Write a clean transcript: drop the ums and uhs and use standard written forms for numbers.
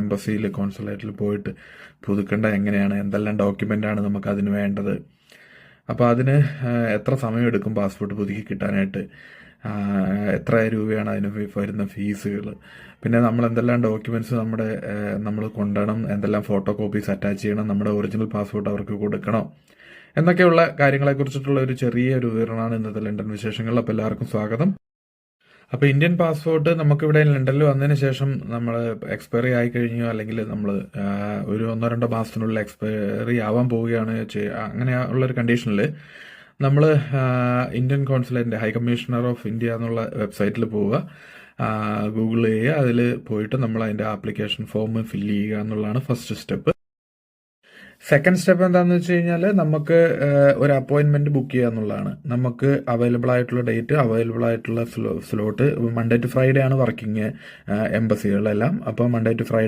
എംബസിയിൽ കോൺസുലേറ്റിൽ പോയിട്ട് പുതുക്കേണ്ട എങ്ങനെയാണ്, എന്തെല്ലാം ഡോക്യുമെൻ്റാണ് നമുക്ക് അതിന് വേണ്ടത്, അപ്പോൾ അതിന് എത്ര സമയമെടുക്കും പാസ്പോർട്ട് പുതുക്കി കിട്ടാനായിട്ട്, എത്ര രൂപയാണ് അതിന് വരുന്ന ഫീസുകൾ, പിന്നെ നമ്മൾ എന്തെല്ലാം ഡോക്യുമെൻറ്റ്സ് നമ്മൾ കൊണ്ടുവരണം, എന്തെല്ലാം ഫോട്ടോ കോപ്പീസ് അറ്റാച്ച് ചെയ്യണം, നമ്മുടെ ഒറിജിനൽ പാസ്പോർട്ട് അവർക്ക് കൊടുക്കണോ എന്നൊക്കെയുള്ള കാര്യങ്ങളെക്കുറിച്ചിട്ടുള്ള ഒരു ചെറിയൊരു വിവരണമാണ് ഇന്നത്തെ ലണ്ടൻ വിശേഷങ്ങൾ. അപ്പോൾ എല്ലാവർക്കും സ്വാഗതം. അപ്പോൾ ഇന്ത്യൻ പാസ്പോർട്ട് നമുക്കിവിടെ ലണ്ടനിൽ വന്നതിന് ശേഷം നമ്മൾ എക്സ്പയറി ആയി കഴിഞ്ഞു, അല്ലെങ്കിൽ നമ്മൾ ഒരു 1-2 മാസത്തിനുള്ളിൽ എക്സ്പയറി ആവാൻ പോവുകയാണ് അങ്ങനെ ഉള്ളൊരു കണ്ടീഷനിൽ നമ്മൾ ഇന്ത്യൻ കോൺസുലേറ്റിൻ്റെ ഹൈ കമ്മീഷണർ ഓഫ് ഇന്ത്യ എന്നുള്ള വെബ്സൈറ്റിൽ പോവുക, ഗൂഗിൾ ചെയ്യുക, അതിൽ പോയിട്ട് നമ്മൾ അതിൻ്റെ ആപ്ലിക്കേഷൻ ഫോം ഫില്ല് ചെയ്യുക എന്നുള്ളതാണ് ഫസ്റ്റ് സ്റ്റെപ്പ്. സെക്കൻഡ് സ്റ്റെപ്പ് എന്താണെന്ന് വെച്ച് കഴിഞ്ഞാൽ നമുക്ക് ഒരു അപ്പോയിൻമെൻറ്റ് ബുക്ക് ചെയ്യുക എന്നുള്ളതാണ്. നമുക്ക് അവൈലബിൾ ആയിട്ടുള്ള ഡേറ്റ്, അവൈലബിൾ ആയിട്ടുള്ള സ്ലോട്ട്, മൺഡേ ടു ഫ്രൈഡേ ആണ് വർക്കിംഗ് എംബസികളെല്ലാം. അപ്പോൾ മൺഡേ ടു ഫ്രൈഡേ